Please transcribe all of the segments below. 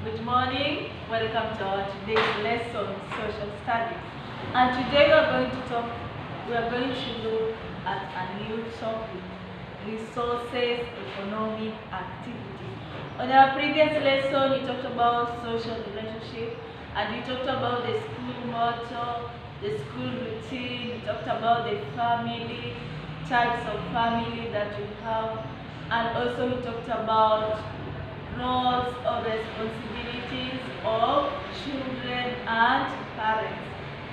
Good morning, welcome to our today's lesson, social studies. And today we are going to look at a new topic, resources, economic activity. On our previous lesson, we talked about social relationship and we talked about the school motto, the school routine, we talked about the family, types of family that we have, and also we talked about roles or responsibilities of children and parents.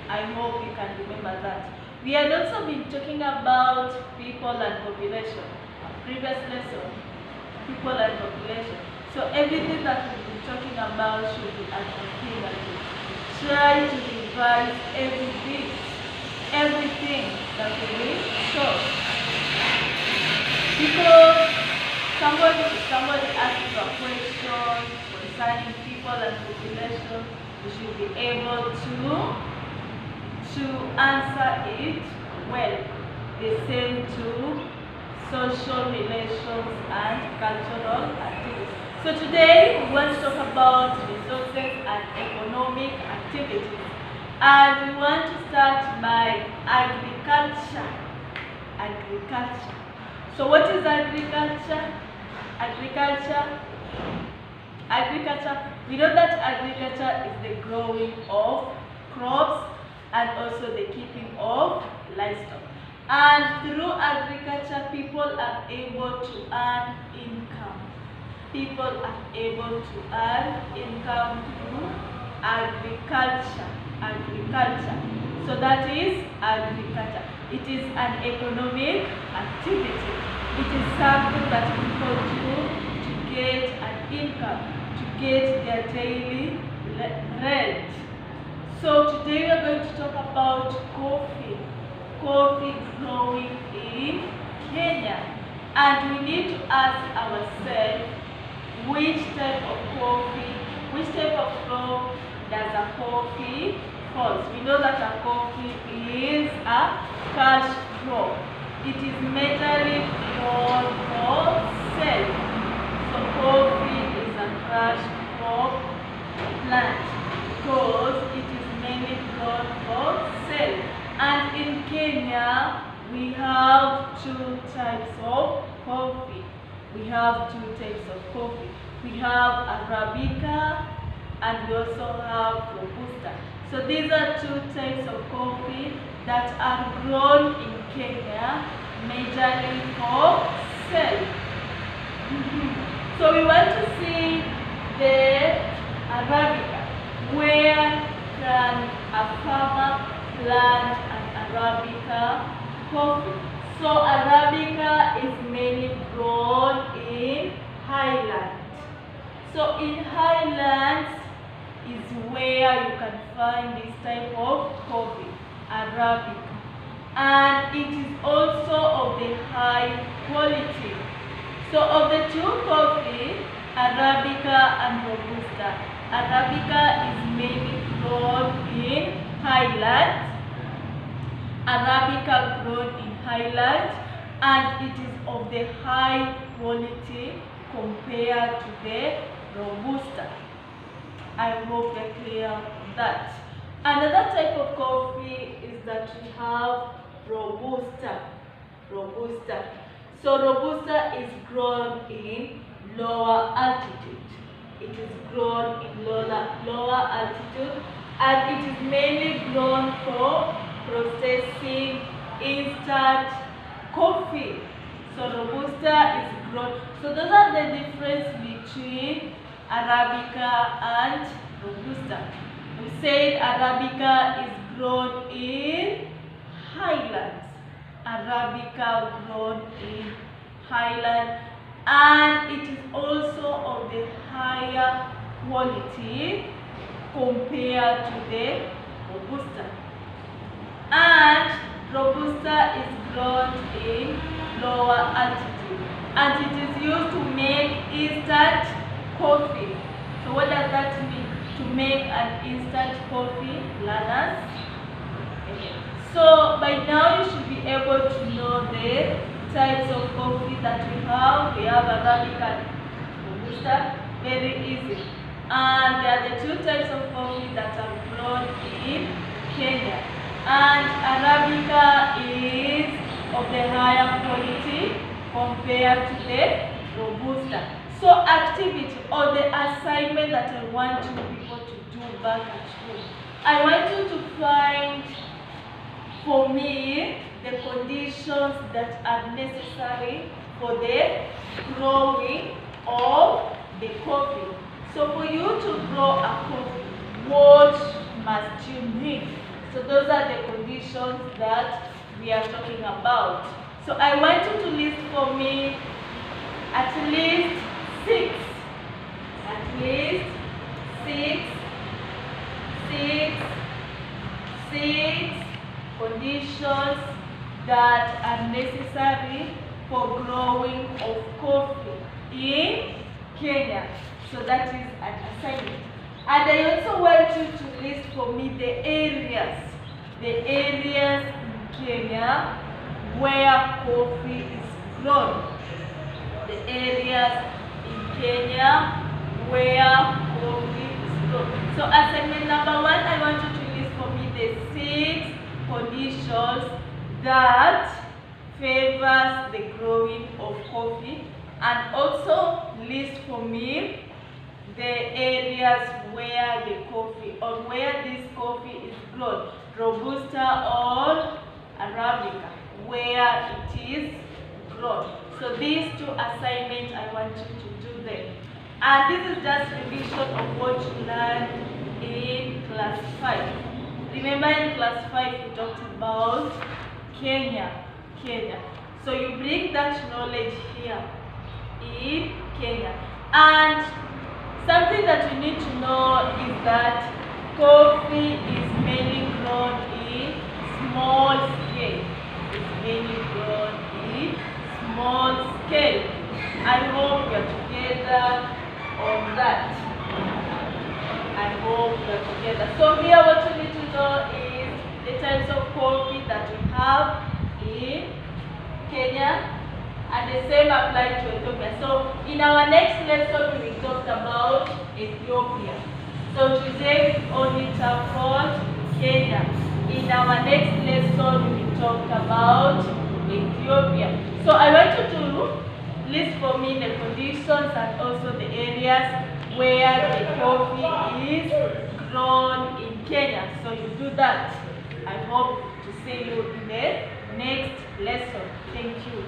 I hope you can remember that. We had also been talking about people and population. Previous lesson, people and population. So everything that we've been talking about should be at your fingertips. Try to revise everything that we will show. Because somebody asks a question concerning people and population, you should be able to answer it well. The same to social relations and cultural activities. So today we want to talk about resources and economic activities. And we want to start by agriculture. Agriculture. So what is agriculture? Agriculture, we know that agriculture is the growing of crops and also the keeping of livestock. And through agriculture, people are able to earn income. People are able to earn income through agriculture. So that is agriculture. It is an economic activity. It is something that people do to get an income, to get their daily rent. So today we are going to talk about coffee. Coffee growing in Kenya. And we need to ask ourselves which type of crop does a coffee falls. We know that a coffee is a cash crop. It is majorly grown for sale. So coffee is a cash crop plant because it is mainly grown for sale. And in Kenya, we have two types of coffee. We have Arabica and we also have Robusta. So these are two types of coffee that are grown in Kenya, majorly for sale. So we want to see the Arabica. Where can a farmer plant an Arabica coffee? So Arabica is mainly grown in highlands. So in highlands is where you can find this type of coffee, Arabica. And it is also of the high quality. So of the two coffee, Arabica and Robusta, Arabica is mainly grown in highlands. Arabica grown in highlands, and it is of the high quality compared to the Robusta. I hope you're clear on that. Another type of coffee is that we have Robusta. So Robusta is grown in lower altitude. It is grown in lower altitude, and it is mainly grown for processing instant coffee. So Robusta is grown. So those are the difference between Arabica and Robusta. We said Arabica is grown in highlands. Arabica grown in highlands, and it is also of the higher quality compared to the Robusta. And Robusta is grown in lower altitude, and it is used to make instant coffee. So what does that mean? To make an instant coffee, learners? So by now you should be able to know the types of coffee that we have. We have Arabica and Robusta, very easy. and there are the two types of coffee that are grown in Kenya. And Arabica is of the higher quality compared to the Robusta. So activity or the assignment that I want you people to do back at home, I want you to find for me the conditions that are necessary for the growing of the coffee. So for you to grow a coffee, what must you need? So those are the conditions that we are talking about. So I want you to list for me at least six conditions that are necessary for growing of coffee in Kenya. So that is an assignment. And I also want you to list for me the areas in Kenya where coffee is grown. The areas in Kenya where coffee is grown. So assignment number 1, I want you to list for me the 6 conditions that favors the growing of coffee, and also list for me the areas where the coffee or where this coffee is grown, Robusta or Arabica, where it is grown. So these 2 assignments I want you to do them. And this is just revision of what you learned in class 5. Remember in class 5 we talked about Kenya. So you bring that knowledge here in Kenya. And something that you need to know is that coffee is mainly grown in small scale. It's mainly grown in small scale. I hope we are together on that. I hope we are together. So here what you need to know is the types of coffee that we have in Kenya, and the same applies to Ethiopia. So in our next lesson we will talk about Ethiopia. So today we only tackled Kenya. In our next lesson we will talk about Ethiopia. So I want you to list for me the conditions and also the areas where the coffee is grown in Kenya. So you do that. I hope to see you in the next lesson. Thank you.